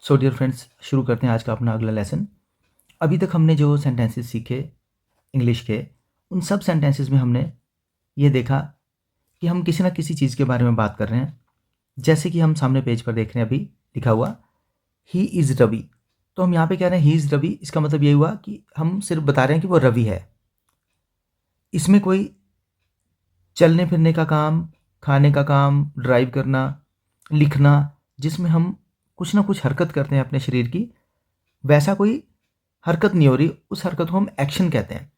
So dear friends, शुरू करते हैं आज का अपना अगला लेसन। अभी तक हमने जो सेंटेंसेस सीखे इंग्लिश के, उन सब सेंटेंसेस में हमने ये देखा कि हम किसी ना किसी चीज़ के बारे में बात कर रहे हैं। जैसे कि हम सामने पेज पर देख रहे हैं, अभी लिखा हुआ ही इज़ रवि। तो हम यहाँ पे कह रहे हैं ही इज़ रवि, इसका मतलब ये हुआ कि हम सिर्फ बता रहे हैं कि वो रवि है। इसमें कोई चलने फिरने का काम, खाने का काम, ड्राइव करना, लिखना, जिसमें हम कुछ ना कुछ हरकत करते हैं अपने शरीर की, वैसा कोई हरकत नहीं हो रही, उस हरकत को हम एक्शन कहते हैं।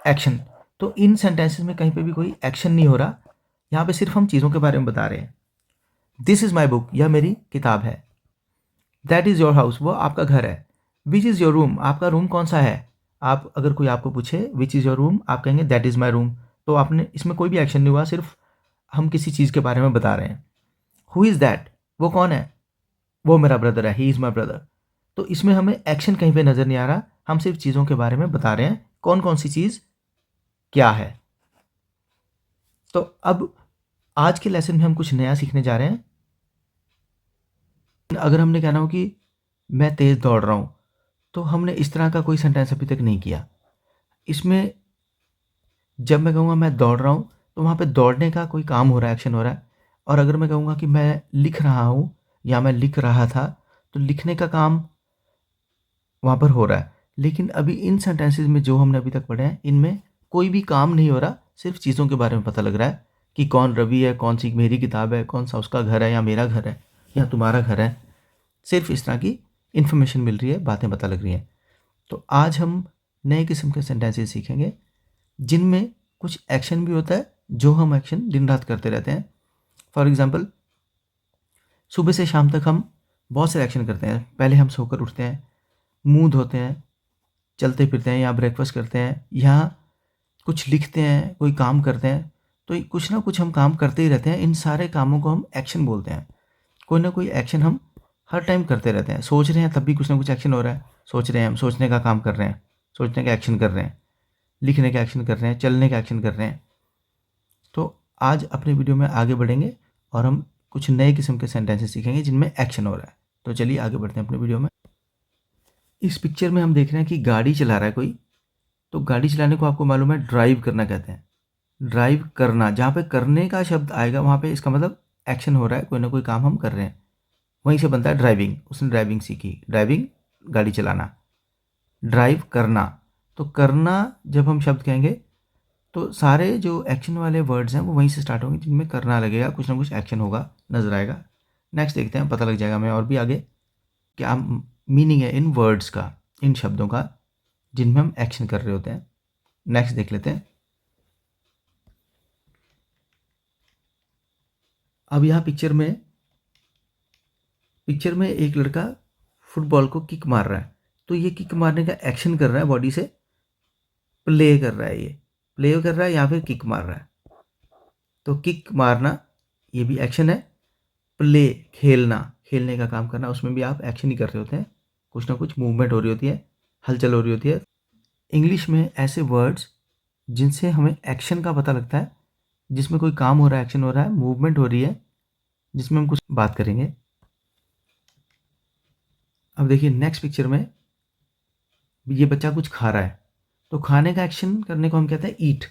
एक्शन। तो इन सेंटेंसेस में कहीं पे भी कोई एक्शन नहीं हो रहा, यहाँ पे सिर्फ हम चीज़ों के बारे में बता रहे हैं। दिस इज़ माई बुक, यह मेरी किताब है। दैट इज़ योर हाउस, वो आपका घर है। विच इज़ योर रूम, आपका रूम कौन सा है। आप अगर कोई आपको पूछे विच इज़ योर रूम, आप कहेंगे दैट इज़ माई रूम। तो आपने इसमें कोई भी एक्शन नहीं हुआ, सिर्फ हम किसी चीज़ के बारे में बता रहे हैं। हु इज़ दैट, वो कौन है। वो मेरा ब्रदर है, ही इज़ माई ब्रदर। तो इसमें हमें एक्शन कहीं पे नज़र नहीं आ रहा, हम सिर्फ चीज़ों के बारे में बता रहे हैं कौन कौन सी चीज़ क्या है। तो अब आज के लेसन में हम कुछ नया सीखने जा रहे हैं। अगर हमने कहना हो कि मैं तेज़ दौड़ रहा हूँ, तो हमने इस तरह का कोई सेंटेंस अभी तक नहीं किया। इसमें जब मैं कहूँगा मैं दौड़ रहा हूँ, तो वहाँ पे दौड़ने का कोई काम हो रहा है, एक्शन हो रहा है। और अगर मैं कहूँगा कि मैं लिख रहा हूँ या मैं लिख रहा था, तो लिखने का काम वहाँ पर हो रहा है। लेकिन अभी इन सेंटेंसेस में जो हमने अभी तक पढ़े हैं, इनमें कोई भी काम नहीं हो रहा, सिर्फ चीज़ों के बारे में पता लग रहा है कि कौन रवि है, कौन सी मेरी किताब है, कौन सा उसका घर है या मेरा घर है या तुम्हारा घर है। सिर्फ इस तरह की इन्फॉर्मेशन मिल रही है, बातें पता लग रही हैं। तो आज हम नए किस्म के सेंटेंसेस सीखेंगे जिनमें कुछ एक्शन भी होता है, जो हम एक्शन दिन रात करते रहते हैं। फॉर एग्ज़ाम्पल, सुबह से शाम तक हम बहुत से एक्शन करते हैं। पहले हम सोकर उठते हैं, मुँह धोते हैं, चलते फिरते हैं या ब्रेकफास्ट करते हैं या कुछ लिखते हैं, कोई काम करते हैं। तो ये कुछ ना कुछ हम काम करते ही रहते हैं। इन सारे कामों को हम एक्शन बोलते हैं। कोई ना कोई एक्शन हम हर टाइम करते रहते हैं। सोच रहे हैं तब भी कुछ ना कुछ एक्शन हो रहा है। सोच रहे हैं, हम सोचने का काम कर रहे हैं, सोचने का एक्शन कर रहे हैं, लिखने का एक्शन कर रहे हैं, चलने का एक्शन कर रहे हैं। तो आज अपने वीडियो में आगे बढ़ेंगे और हम कुछ नए किस्म के सेंटेंसेस सीखेंगे जिनमें एक्शन हो रहा है। तो चलिए आगे बढ़ते हैं अपने वीडियो में। इस पिक्चर में हम देख रहे हैं कि गाड़ी चला रहा है कोई। तो गाड़ी चलाने को आपको मालूम है ड्राइव करना कहते हैं। ड्राइव करना, जहाँ पे करने का शब्द आएगा वहाँ पे इसका मतलब एक्शन हो रहा है, कोई ना कोई काम हम कर रहे हैं। वहीं से बनता है ड्राइविंग। उसने ड्राइविंग सीखी, ड्राइविंग गाड़ी चलाना। ड्राइव करना, तो करना जब हम शब्द कहेंगे तो सारे जो एक्शन वाले वर्ड्स हैं वो वहीं से स्टार्ट होंगे, जिनमें करना लगेगा, कुछ ना कुछ एक्शन होगा, नजर आएगा। नेक्स्ट देखते हैं, पता लग जाएगा हमें और भी आगे क्या मीनिंग है इन वर्ड्स का, इन शब्दों का जिनमें हम एक्शन कर रहे होते हैं। नेक्स्ट देख लेते हैं। अब यहाँ पिक्चर में एक लड़का फुटबॉल को किक मार रहा है। तो ये किक मारने का एक्शन कर रहा है, बॉडी से प्ले कर रहा है, ये प्ले कर रहा है या फिर किक मार रहा है। तो किक मारना ये भी एक्शन है। प्ले, खेलना, खेलने का काम करना, उसमें भी आप एक्शन ही कर रहे होते हैं, कुछ ना कुछ मूवमेंट हो रही होती है, हलचल हो रही होती है। इंग्लिश में ऐसे वर्ड्स जिनसे हमें एक्शन का पता लगता है, जिसमें कोई काम हो रहा है, एक्शन हो रहा है, मूवमेंट हो रही है, जिसमें हम कुछ बात करेंगे। अब देखिए नेक्स्ट पिक्चर में ये बच्चा कुछ खा रहा है। तो खाने का एक्शन करने को हम कहते हैं ईट।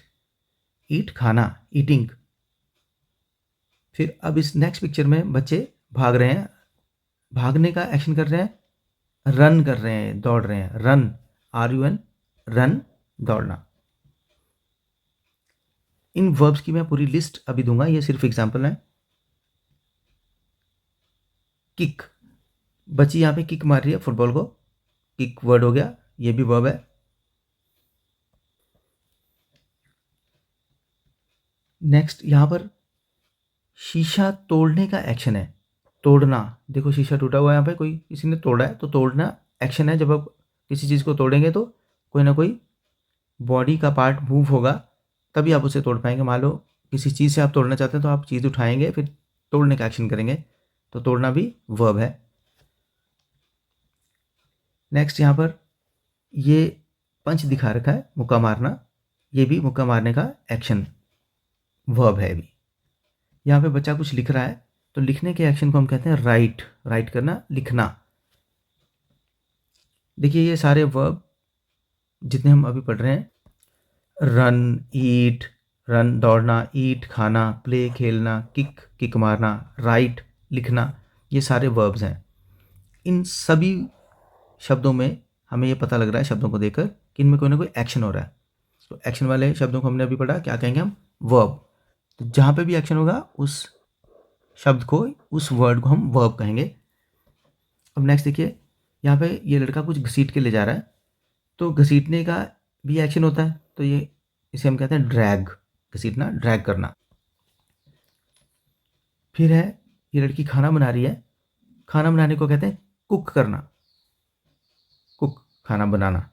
ईट, खाना, ईटिंग। फिर अब इस नेक्स्ट पिक्चर में बच्चे भाग रहे हैं। भागने का एक्शन कर रहे हैं, रन कर रहे हैं, दौड़ रहे हैं। रन, RUN, रन, दौड़ना। इन वर्ब्स की मैं पूरी लिस्ट अभी दूंगा, ये सिर्फ एग्जांपल है। किक, बच्ची यहाँ पे किक मार रही है फुटबॉल को, किक वर्ड हो गया, ये भी वर्ब है। नेक्स्ट यहाँ पर शीशा तोड़ने का एक्शन है, तोड़ना। देखो शीशा टूटा हुआ है, यहाँ पे कोई किसी ने तोड़ा है, तो तोड़ना एक्शन है। जब आप किसी चीज़ को तोड़ेंगे तो कोई ना कोई बॉडी का पार्ट मूव होगा, तभी आप उसे तोड़ पाएंगे। मान लो किसी चीज़ से आप तोड़ना चाहते हैं, तो आप चीज़ उठाएंगे, फिर तोड़ने का एक्शन करेंगे, तो तोड़ना भी वर्ब है। नेक्स्ट यहाँ पर ये पंच दिखा रखा है, मुक्का मारना, ये भी मुक्का मारने का एक्शन वर्ब है भी। यहाँ पे बच्चा कुछ लिख रहा है, तो लिखने के एक्शन को हम कहते हैं राइट। राइट करना, लिखना। देखिए ये सारे वर्ब जितने हम अभी पढ़ रहे हैं, रन, ईट, रन दौड़ना, ईट खाना, प्ले खेलना, किक किक मारना, राइट लिखना, ये सारे वर्ब्स हैं। इन सभी शब्दों में हमें ये पता लग रहा है शब्दों को देखकर कि इनमें कोई ना कोई एक्शन हो रहा है। तो एक्शन वाले शब्दों को हमने अभी पढ़ा, क्या कहेंगे हम? वर्ब। तो जहाँ पे भी एक्शन होगा उस शब्द को, उस वर्ड को हम वर्ब कहेंगे। अब नेक्स्ट देखिए, यहाँ पे ये लड़का कुछ घसीट के ले जा रहा है, तो घसीटने का भी एक्शन होता है, तो ये इसे हम कहते हैं ड्रैग, घसीटना, ड्रैग करना। फिर है, ये लड़की खाना बना रही है, खाना बनाने को कहते हैं कुक करना, कुक खाना बनाना।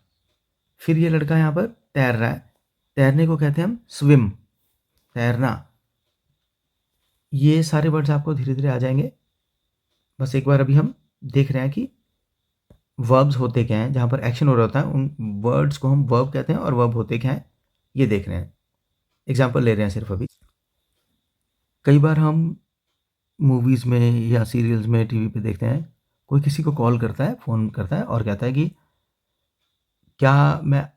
फिर ये लड़का यहाँ पर तैर रहा है, तैरने को कहते हैं हम स्विम, तैरना। ये सारे वर्ड्स आपको धीरे धीरे आ जाएंगे। बस एक बार अभी हम देख रहे हैं कि वर्ब्स होते क्या हैं, जहाँ पर एक्शन हो रहा होता है उन वर्ड्स को हम वर्ब कहते हैं, और वर्ब होते क्या हैं ये देख रहे हैं। एग्जाम्पल ले रहे हैं सिर्फ अभी। कई बार हम मूवीज़ में या सीरियल्स में, टीवी पे देखते हैं, कोई किसी को कॉल करता है, फ़ोन करता है और कहता है कि क्या मैं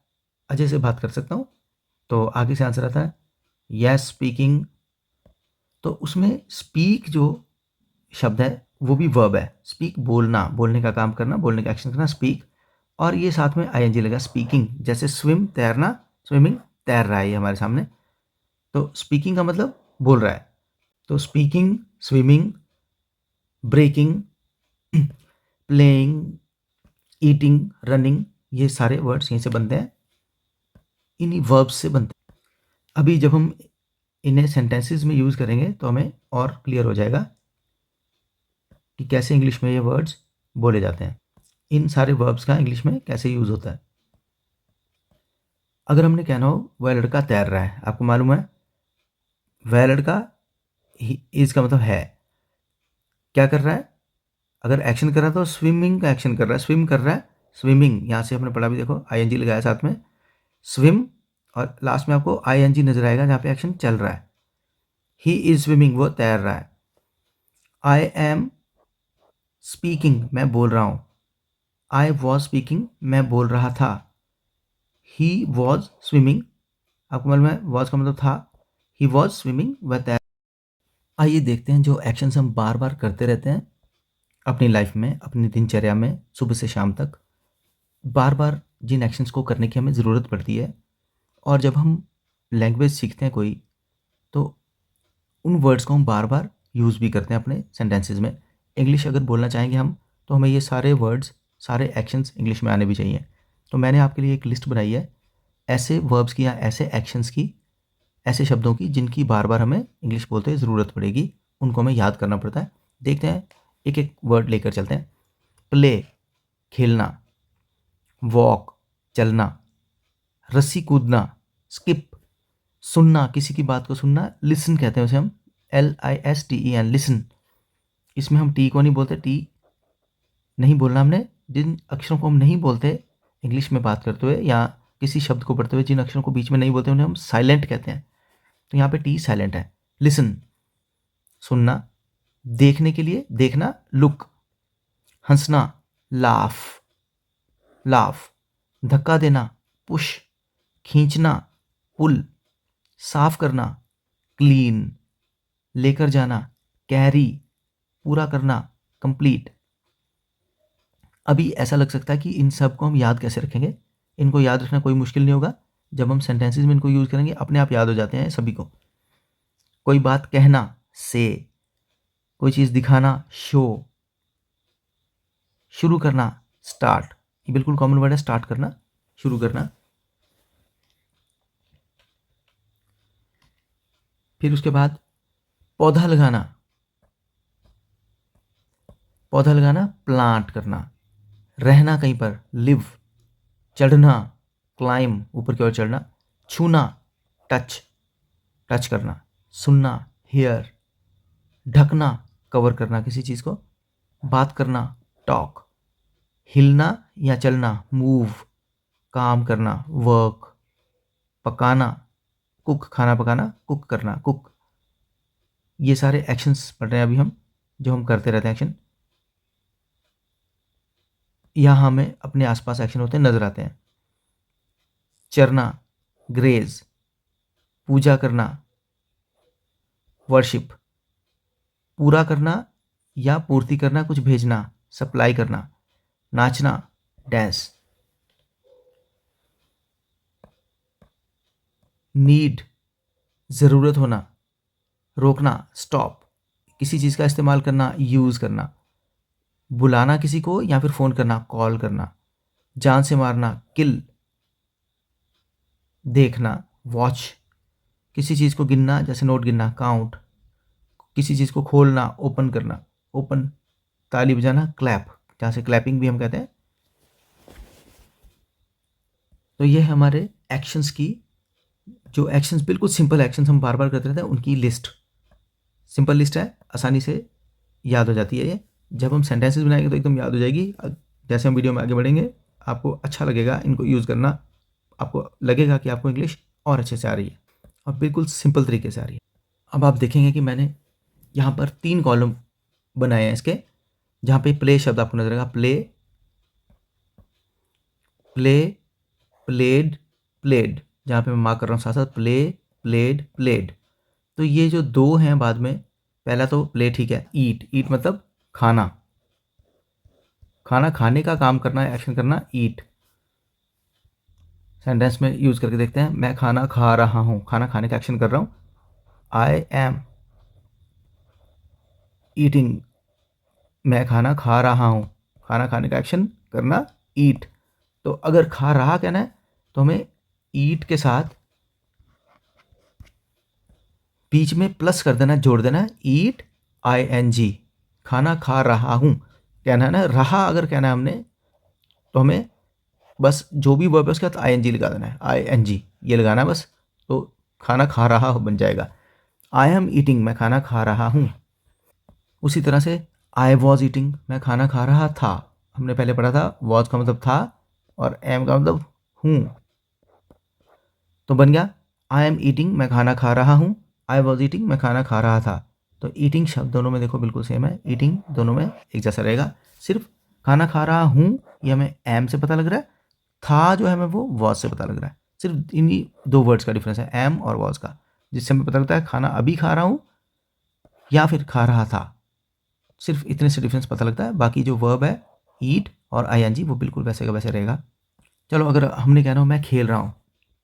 अजय से बात कर सकता हूँ? तो आगे से आंसर आता है यस स्पीकिंग। तो उसमें स्पीक जो शब्द है वो भी वर्ब है। स्पीक बोलना, बोलने का काम करना, बोलने का एक्शन करना, स्पीक। और ये साथ में आईएनजी लगा, स्पीकिंग। जैसे स्विम तैरना, स्विमिंग तैर रहा है ये हमारे सामने, तो स्पीकिंग का मतलब बोल रहा है। तो speaking, swimming, breaking, playing, eating, running, ये सारे वर्ड्स यहीं से बनते हैं, इन्हीं वर्ब्स से बनते हैं। अभी जब हम इन्हें सेंटेंसेस में यूज़ करेंगे तो हमें और क्लियर हो जाएगा कि कैसे इंग्लिश में ये वर्ड्स बोले जाते हैं, इन सारे वर्ब्स का इंग्लिश में कैसे यूज़ होता है। अगर हमने कहना हो वह लड़का तैर रहा है, आपको मालूम है वह लड़का, इज का मतलब है, क्या कर रहा है? अगर एक्शन कर रहा है तो स्विमिंग का एक्शन कर रहा है, स्विम कर रहा है, स्विमिंग। यहाँ से हमने पढ़ा भी, देखो आईएनजी लगाया साथ में, स्विम, और लास्ट में आपको आईएनजी नजर आएगा जहाँ पे एक्शन चल रहा है। ही इज स्विमिंग, वो तैर रहा है। आई एम स्पीकिंग, मैं बोल रहा हूँ। आई वॉज स्पीकिंग, मैं बोल रहा था। ही वॉज स्विमिंग, आपको मालूम है वॉज का मतलब था, ही वॉज स्विमिंग, वह तैर। आइए देखते हैं जो एक्शंस हम बार बार करते रहते हैं अपनी लाइफ में, अपनी दिनचर्या में, सुबह से शाम तक, बार बार जिन एक्शंस को करने की हमें ज़रूरत पड़ती है। और जब हम लैंग्वेज सीखते हैं कोई, तो उन वर्ड्स को हम बार बार यूज़ भी करते हैं अपने सेंटेंसेस में। इंग्लिश अगर बोलना चाहेंगे हम, तो हमें ये सारे वर्ड्स, सारे एक्शंस इंग्लिश में आने भी चाहिए। तो मैंने आपके लिए एक लिस्ट बनाई है ऐसे वर्ब्स की या ऐसे एक्शंस की, ऐसे शब्दों की जिनकी बार बार हमें इंग्लिश बोलते हुए ज़रूरत पड़ेगी, उनको हमें याद करना पड़ता है। देखते हैं, एक एक वर्ड लेकर चलते हैं। प्ले, खेलना, वॉक, चलना, रस्सी कूदना, स्किप, सुनना, किसी की बात को सुनना, लिसन कहते हैं उसे हम, LISTEN, लिसन। इसमें हम टी को नहीं बोलते, टी नहीं बोलना हमने। जिन अक्षरों को हम नहीं बोलते इंग्लिश में बात करते हुए या किसी शब्द को पढ़ते हुए, जिन अक्षरों को बीच में नहीं बोलते उन्हें हम साइलेंट कहते हैं। तो यहाँ पे टी साइलेंट है। लिसन, सुनना, देखने के लिए देखना, लुक, हंसना, लाफ, लाफ, धक्का देना, पुश, खींचना, पुल, साफ करना, क्लीन, लेकर जाना, कैरी, पूरा करना, कंप्लीट। अभी ऐसा लग सकता है कि इन सब को हम याद कैसे रखेंगे? इनको याद रखना कोई मुश्किल नहीं होगा। जब हम सेंटेंसेस में इनको यूज़ करेंगे अपने आप याद हो जाते हैं सभी को। कोई बात कहना, से, कोई चीज़ दिखाना, शो, शुरू करना, स्टार्ट। ये बिल्कुल कॉमन वर्ड है, स्टार्ट करना, शुरू करना। फिर उसके बाद पौधा लगाना, पौधा लगाना, प्लांट करना। रहना कहीं पर, लिव। चढ़ना, क्लाइम, ऊपर की ओर चढ़ना। छूना, टच, टच करना। सुनना, हियर। ढकना, कवर करना किसी चीज़ को। बात करना, टॉक। हिलना या चलना, मूव। काम करना, वर्क। पकाना, कुक, खाना पकाना, कुक करना, कुक। ये सारे एक्शंस पढ़ रहे हैं अभी हम, जो हम करते रहते हैं एक्शन। यहाँ हमें अपने आसपास एक्शन होते हैं नजर आते हैं। चरना, ग्रेज, पूजा करना, वर्शिप, पूरा करना या पूर्ति करना, कुछ भेजना, सप्लाई करना, नाचना, डांस। नीड, ज़रूरत होना, रोकना, स्टॉप, किसी चीज़ का इस्तेमाल करना, यूज़ करना, बुलाना किसी को या फिर फ़ोन करना, कॉल करना, जान से मारना, किल, देखना, वॉच, किसी चीज़ को गिनना जैसे नोट गिनना, काउंट, किसी चीज़ को खोलना, ओपन करना, ओपन, ताली बजाना, क्लैप, जहाँ से क्लैपिंग भी हम कहते हैं। तो ये है हमारे एक्शंस की, जो एक्शंस बिल्कुल सिंपल एक्शंस हम बार बार करते रहते हैं उनकी लिस्ट। सिंपल लिस्ट है, आसानी से याद हो जाती है ये। जब हम सेंटेंसेस बनाएंगे तो एकदम याद हो जाएगी। जैसे हम वीडियो में आगे बढ़ेंगे आपको अच्छा लगेगा इनको यूज़ करना, आपको लगेगा कि आपको इंग्लिश और अच्छे से आ रही है और बिल्कुल सिंपल तरीके से आ रही है। अब आप देखेंगे कि मैंने यहाँ पर 3 कॉलम बनाए हैं इसके, जहाँ पे प्ले शब्द आपको नजर आएगा। प्ले, प्ले, प्लेड, प्लेड, जहाँ पे मैं मार्क कर रहा हूँ साथ साथ, प्ले, प्लेड, प्लेड। तो ये जो 2 हैं बाद में, पहला तो प्ले ठीक है। ईट, ईट मतलब खाना, खाना खाने का काम करना, एक्शन करना, ईट। सेंटेंस में यूज़ करके देखते हैं। मैं खाना खा रहा हूँ, खाना खाने का एक्शन कर रहा हूँ। आई एम ईटिंग, मैं खाना खा रहा हूँ, खाना खाने का एक्शन करना, ईट। तो अगर खा रहा कहना है तो हमें ईट के साथ बीच में प्लस कर देना, जोड़ देना है, ईट ING, खाना खा रहा हूँ कहना है ना। रहा अगर कहना है हमने तो हमें बस जो भी वर्ब है उसके साथ ING लगा देना है, ING ये लगाना है बस, तो खाना खा रहा बन जाएगा। आई एम ईटिंग, मैं खाना खा रहा हूँ। उसी तरह से आई वॉज ईटिंग, मैं खाना खा रहा था। हमने पहले पढ़ा था वॉज का मतलब था और एम का मतलब हूँ, तो बन गया आई एम ईटिंग, मैं खाना खा रहा हूँ। आई वॉज ईटिंग, मैं खाना खा रहा था। तो ईटिंग शब्द दोनों में देखो बिल्कुल सेम है, ईटिंग दोनों में एक जैसा रहेगा। सिर्फ खाना खा रहा हूँ ये हमें एम से पता लग रहा है, था जो है हमें वो वॉज से पता लग रहा है। सिर्फ इन्हीं 2 वर्ड्स का डिफरेंस है, एम और वॉज का, जिससे हमें पता लगता है खाना अभी खा रहा हूँ या फिर खा रहा था। सिर्फ इतने से डिफरेंस पता लगता है, बाकी जो वर्ब है ईट और ING वो बिल्कुल वैसे का वैसे रहेगा। चलो अगर हमने कहना हो मैं खेल रहा हूँ,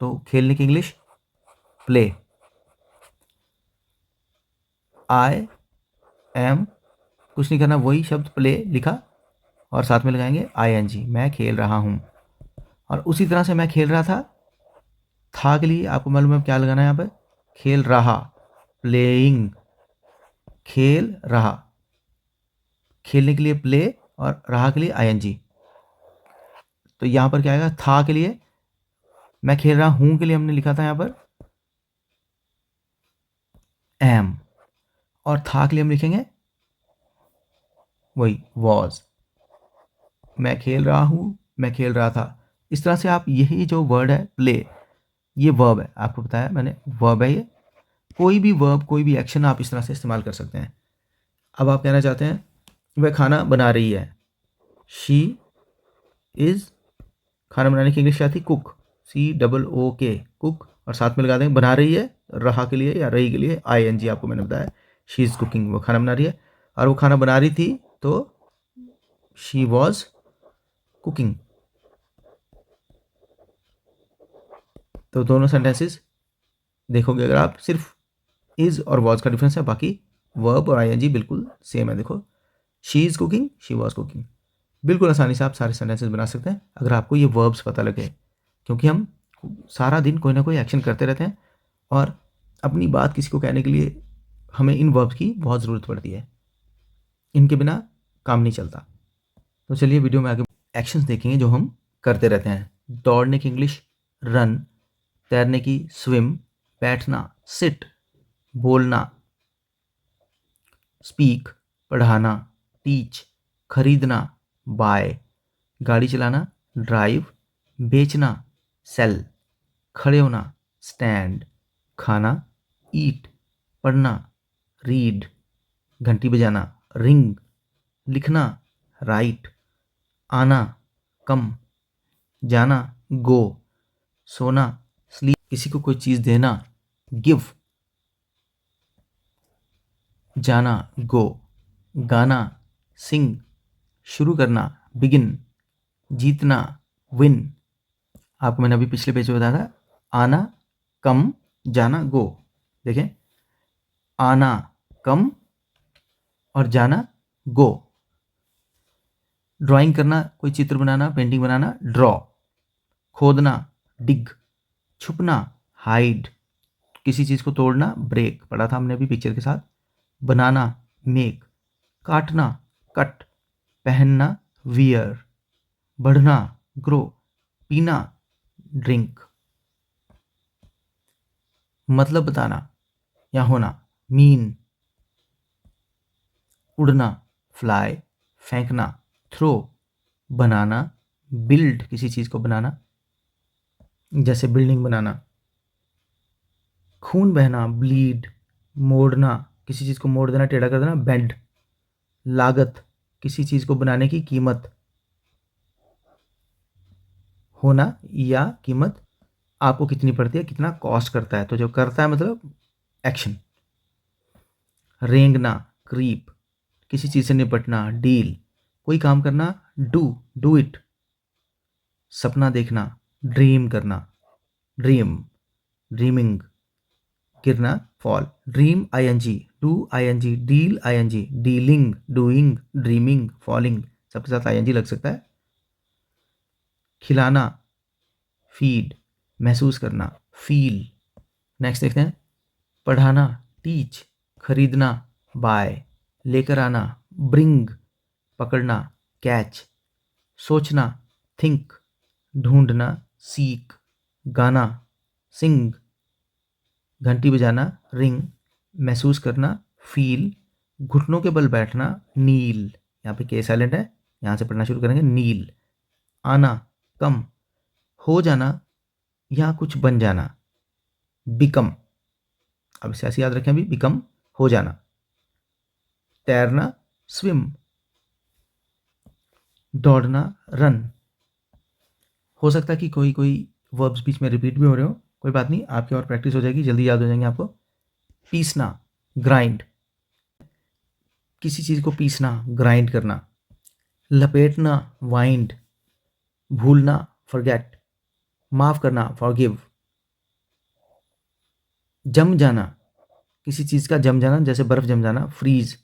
तो खेलने की इंग्लिश प्ले। आई एम, कुछ नहीं करना, वही शब्द प्ले लिखा और साथ में लगाएंगे ING, मैं खेल रहा हूँ। और उसी तरह से मैं खेल रहा था के लिए आपको मालूम है क्या लगाना है यहाँ पर, खेल रहा, प्लेइंग, खेल रहा, खेलने के लिए प्ले और रहा के लिए ING। तो यहाँ पर क्या आएगा, था के लिए, मैं खेल रहा हूँ के लिए हमने लिखा था यहाँ पर एम, और था के लिए हम लिखेंगे वही वॉज। मैं खेल रहा हूँ, मैं खेल रहा था। इस तरह से आप यही जो वर्ड है प्ले, ये वर्ब है, आपको बताया मैंने वर्ब है ये। कोई भी वर्ब, कोई भी एक्शन आप इस तरह से इस्तेमाल कर सकते हैं। अब आप कहना चाहते हैं वह खाना बना रही है, शी इज़, खाना बनाने की इंग्लिश क्या थी, कुक, COOK, कुक, और साथ में लगा देंगे बना रही है, रहा के लिए या रही के लिए ING, आपको मैंने बताया शी इज़ कुकिंग, वो खाना बना रही है। और वो खाना बना रही थी तो शी वॉज कुकिंग। तो दोनों सेंटेंसेस देखोगे अगर आप, सिर्फ इज़ और वॉज का डिफरेंस है, बाकी वर्ब और ING बिल्कुल सेम है। देखो she is cooking, she was cooking, बिल्कुल आसानी से आप सारे सेंटेंसेस बना सकते हैं अगर आपको ये वर्ब्स पता लगे, क्योंकि हम सारा दिन कोई ना कोई एक्शन करते रहते हैं और अपनी बात किसी को कहने के लिए हमें इन वर्ब्स की बहुत ज़रूरत पड़ती है, इनके बिना काम नहीं चलता। तो चलिए वीडियो में आगे एक्शंस देखेंगे जो हम करते रहते हैं। दौड़ने की इंग्लिश रन, तैरने की स्विम, बैठना सिट, बोलना स्पीक, पढ़ाना टीच, खरीदना बाय, गाड़ी चलाना ड्राइव, बेचना सेल, खड़े होना स्टैंड, खाना ईट, पढ़ना रीड, घंटी बजाना रिंग, लिखना राइट, आना कम, जाना गो, सोना स्लीप, किसी को कोई चीज़ देना गिव, जाना गो, गाना सिंग, शुरू करना बिगिन, जीतना विन। आपको मैंने अभी पिछले पेज में बताया था, आना कम, जाना गो। देखें, आना कम और जाना गो। ड्राइंग करना, कोई चित्र बनाना, पेंटिंग बनाना ड्रॉ, खोदना डिग, छुपना हाइड, किसी चीज़ को तोड़ना ब्रेक, पढ़ा था हमने अभी पिक्चर के साथ, बनाना मेक, काटना कट, पहनना वियर, बढ़ना ग्रो, पीना ड्रिंक, मतलब बताना या होना मीन, उड़ना फ्लाई, फेंकना थ्रो, बनाना बिल्ड, किसी चीज़ को बनाना जैसे बिल्डिंग बनाना, खून बहना ब्लीड, मोड़ना, किसी चीज़ को मोड़ देना, टेढ़ा कर देना बेंड, लागत, किसी चीज़ को बनाने की कीमत, होना या कीमत आपको कितनी पड़ती है, कितना कॉस्ट करता है, तो जो करता है मतलब एक्शन। रेंगना क्रीप, किसी चीज़ से निपटना डील, कोई काम करना डू इट, सपना देखना ड्रीम करना ड्रीम, ड्रीमिंग, गिरना fall, dream ING, do ING, deal ING, dealing, doing, dreaming, falling, सबके साथ आईएनजी लग सकता है। खिलाना फीड, महसूस करना फील। नेक्स्ट देखते हैं, पढ़ाना टीच, खरीदना बाय, लेकर आना ब्रिंग, पकड़ना कैच, सोचना थिंक, ढूंढना सीक, गाना सिंग, घंटी बजाना रिंग, महसूस करना फील, घुटनों के बल बैठना नील, यहाँ पे के साइलेंट है, यहाँ से पढ़ना शुरू करेंगे नील, आना कम, हो जाना या कुछ बन जाना बिकम, अब इसे ऐसे याद रखें अभी, बिकम हो जाना, तैरना स्विम, दौड़ना रन। हो सकता है कि कोई कोई वर्ब्स बीच में रिपीट भी हो रहे हो, कोई बात नहीं, आपकी और प्रैक्टिस हो जाएगी, जल्दी याद हो जाएंगे आपको। पीसना ग्राइंड, किसी चीज़ को पीसना ग्राइंड करना, लपेटना वाइंड, भूलना फॉरगेट, माफ़ करना फॉरगिव, जम जाना, किसी चीज़ का जम जाना जैसे बर्फ़ जम जाना फ्रीज,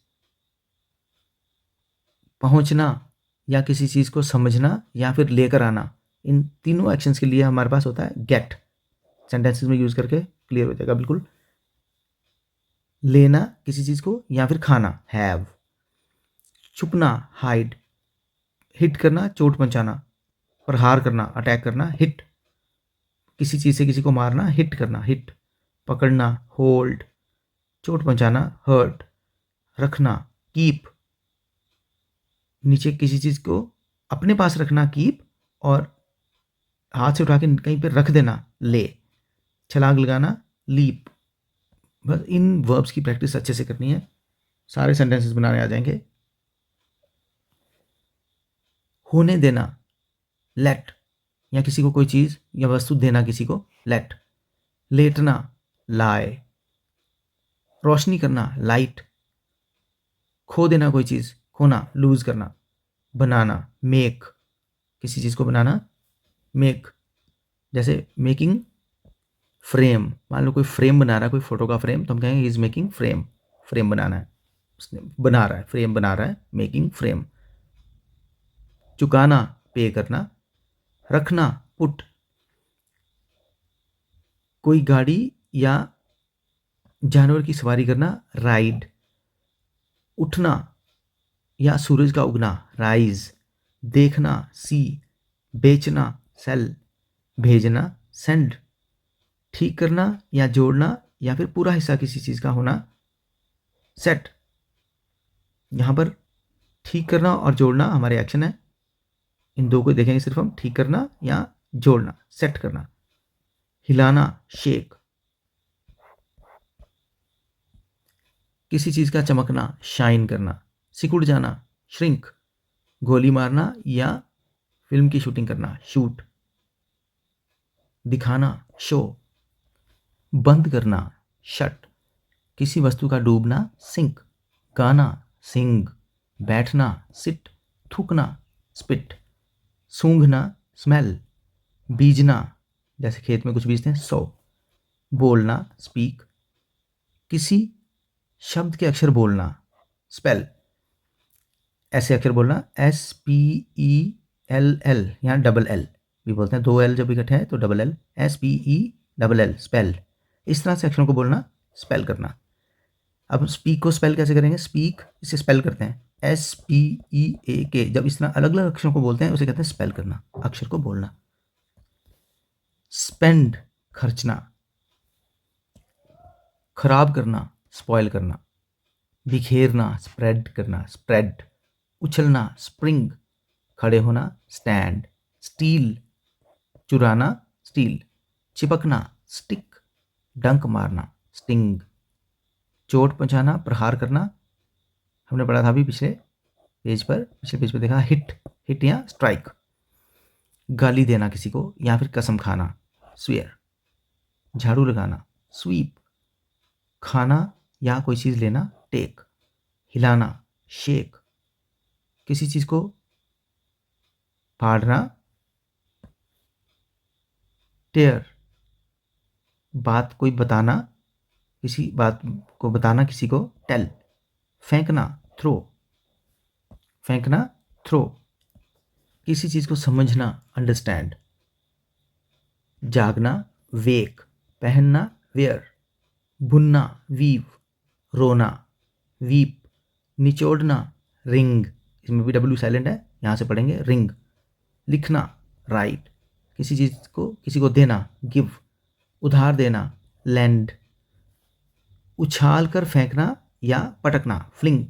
पहुंचना या किसी चीज़ को समझना या फिर लेकर आना, इन तीनों एक्शंस के लिए हमारे पास होता है गेट, सेंटेंसेस में यूज़ करके क्लियर हो जाएगा बिल्कुल। लेना किसी चीज़ को या फिर खाना हैव, छुपना हाइड, हिट करना चोट पहुंचाना, प्रहार करना अटैक करना हिट, किसी चीज़ से किसी को मारना हिट करना हिट, पकड़ना होल्ड, चोट पहुंचाना हर्ट, रखना कीप, नीचे किसी चीज़ को अपने पास रखना कीप, और हाथ से उठा के कहीं पर रख देना ले, छलांग लगाना लीप। बस इन वर्ब्स की प्रैक्टिस अच्छे से करनी है, सारे सेंटेंसेस बनाने आ जाएंगे। होने देना लेट, या किसी को कोई चीज़ या वस्तु देना किसी को लेट, लेटना लाई, रोशनी करना लाइट, खो देना कोई चीज़ खोना लूज करना, बनाना मेक, किसी चीज़ को बनाना मेक, जैसे मेकिंग फ्रेम, मान लो कोई फ्रेम बना रहा है, कोई फोटो का फ्रेम, तो हम कहेंगे इज मेकिंग फ्रेम, फ्रेम बनाना है, उसने बना रहा है, फ्रेम बना रहा है, मेकिंग फ्रेम। चुकाना पे करना, रखना पुट, कोई गाड़ी या जानवर की सवारी करना राइड, उठना या सूरज का उगना राइज, देखना सी, बेचना सेल, भेजना सेंड, ठीक करना या जोड़ना या फिर पूरा हिस्सा किसी चीज़ का होना सेट। यहाँ पर ठीक करना और जोड़ना हमारे एक्शन है, इन दो को देखेंगे सिर्फ हम, ठीक करना या जोड़ना सेट करना, हिलाना शेक, किसी चीज़ का चमकना शाइन करना, सिकुड़ जाना श्रिंक, गोली मारना या फिल्म की शूटिंग करना, शूट। दिखाना, शो। बंद करना, शट। किसी वस्तु का डूबना, सिंक। गाना, सिंग। बैठना, सिट। थूकना, स्पिट। सूंघना, स्मेल। बीजना, जैसे खेत में कुछ बीजते हैं, सो। बोलना, स्पीक। किसी शब्द के अक्षर बोलना, स्पेल। ऐसे अक्षर बोलना, SPELL, यहाँ डबल एल भी बोलते हैं, 2 L जब इकट्ठे हैं तो डबल एल, SPELL, स्पेल। इस तरह से अक्षरों को बोलना, स्पेल करना। अब स्पीक को स्पेल कैसे करेंगे? स्पीक इसे स्पेल करते हैं, SPEAK। जब इस तरह अलग अलग अक्षरों को बोलते हैं उसे कहते हैं स्पेल करना, अक्षर को बोलना। स्पेंड, खर्चना। खराब करना, स्पॉइल करना। बिखेरना, स्प्रेड करना, स्प्रेड। उछलना, स्प्रिंग। खड़े होना, स्टैंड। स्टील, चुराना, स्टील। चिपकना, स्टिक। डंक मारना, स्टिंग। चोट पहुंचाना, प्रहार करना, हमने पढ़ा था अभी पिछले पेज पर देखा, हिट। हिट या स्ट्राइक। गाली देना किसी को या फिर कसम खाना, स्वेयर। झाड़ू लगाना, स्वीप। खाना या कोई चीज़ लेना, टेक। हिलाना, शेक। किसी चीज़ को फाड़ना, टेयर। बात कोई बताना, किसी बात को बताना किसी को, टेल। फेंकना, थ्रो। फेंकना, थ्रो। किसी चीज़ को समझना, अंडरस्टैंड। जागना, वेक। पहनना, वेयर। बुनना, वीव। रोना, वीप। निचोड़ना, रिंग। इसमें भी डब्ल्यू साइलेंट है, यहाँ से पढ़ेंगे रिंग। लिखना, राइट। किसी चीज़ को किसी को देना, गिव। उधार देना, लैंड। उछाल कर फेंकना या पटकना, फ्लिंग।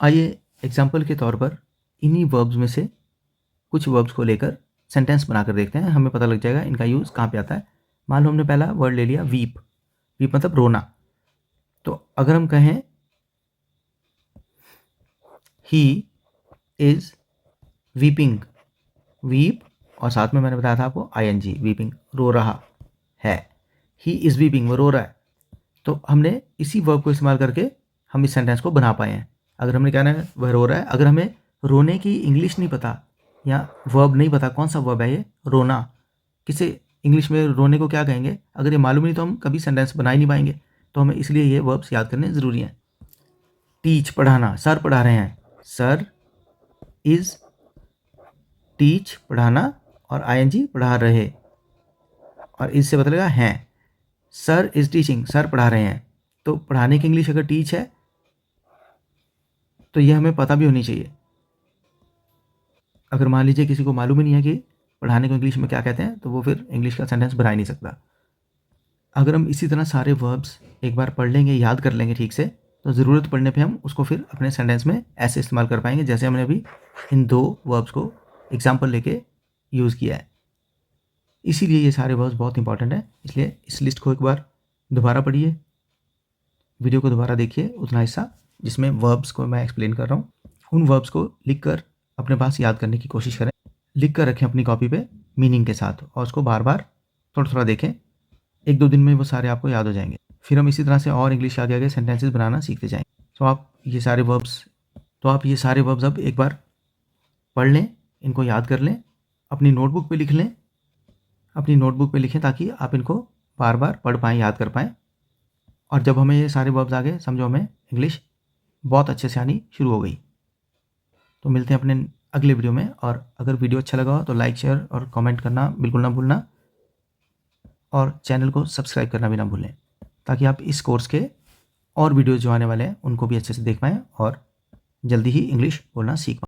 आइए एग्जाम्पल के तौर पर इन्हीं वर्ब्स में से कुछ वर्ब्स को लेकर सेंटेंस बनाकर देखते हैं, हमें पता लग जाएगा इनका यूज़ कहाँ पे आता है। मान लो हमने पहला वर्ड ले लिया वीप। वीप मतलब रोना। तो अगर हम कहें ही इज वीपिंग, वीप और साथ में मैंने बताया था आपको ING, वीपिंग, रो रहा है। ही इज वीपिंग, वो रो रहा है। तो हमने इसी वर्ब को इस्तेमाल करके हम इस सेंटेंस को बना पाए हैं। अगर हमने कहना है वह रो रहा है, अगर हमें रोने की इंग्लिश नहीं पता या वर्ब नहीं पता कौन सा वर्ब है ये रोना, किसे इंग्लिश में रोने को क्या कहेंगे, अगर ये मालूम नहीं तो हम कभी सेंटेंस बना ही नहीं पाएंगे। तो हमें इसलिए ये वर्ब्स याद करने ज़रूरी हैं। टीच, पढ़ाना, सर पढ़ा रहे हैं, सर इज टीच, पढ़ाना, और ING, पढ़ा रहे, और इससे पता लगा हैं। सर इज टीचिंग, सर पढ़ा रहे हैं। तो पढ़ाने की इंग्लिश अगर टीच है तो ये हमें पता भी होनी चाहिए। अगर मान लीजिए किसी को मालूम ही नहीं है कि पढ़ाने को इंग्लिश में क्या कहते हैं तो वो फिर इंग्लिश का सेंटेंस बना ही नहीं सकता। अगर हम इसी तरह सारे वर्ब्स एक बार पढ़ लेंगे, याद कर लेंगे ठीक से, तो ज़रूरत पड़ने पे हम उसको फिर अपने सेंटेंस में ऐसे इस्तेमाल कर पाएंगे जैसे हमने अभी इन 2 वर्ब्स को एग्जाम्पल लेके यूज़ किया है। इसीलिए ये सारे वर्ब्स बहुत इंपॉर्टेंट है। इसलिए इस लिस्ट को एक बार दोबारा पढ़िए, वीडियो को दोबारा देखिए, उतना हिस्सा जिसमें वर्ब्स को मैं एक्सप्लेन कर रहा हूँ उन वर्ब्स को लिख कर अपने पास याद करने की कोशिश करें। लिख कर रखें अपनी कॉपी पे मीनिंग के साथ, और उसको बार बार थोड़ा थोड़ा देखें। 1-2 दिन में वो सारे आपको याद हो जाएंगे। फिर हम इसी तरह से और इंग्लिश के आगे आगे सेंटेंसेस बनाना सीखते जाएंगे। तो आप ये सारे वर्ब्स अब एक बार पढ़ लें, इनको याद कर लें, अपनी नोटबुक पे लिख लें, अपनी नोटबुक पे लिखें ताकि आप इनको बार बार पढ़ पाएँ, याद कर पाएँ। और जब हमें ये सारे वर्ब्स आ गए समझो हमें इंग्लिश बहुत अच्छे से आनी शुरू हो गई। तो मिलते हैं अपने अगले वीडियो में, और अगर वीडियो अच्छा लगा हो तो लाइक, शेयर और कमेंट करना बिल्कुल ना भूलना, और चैनल को सब्सक्राइब करना भी ना भूलें ताकि आप इस कोर्स के और वीडियोज़ जो आने वाले हैं उनको भी अच्छे से देख पाएँ और जल्दी ही इंग्लिश बोलना सीख पाएँ।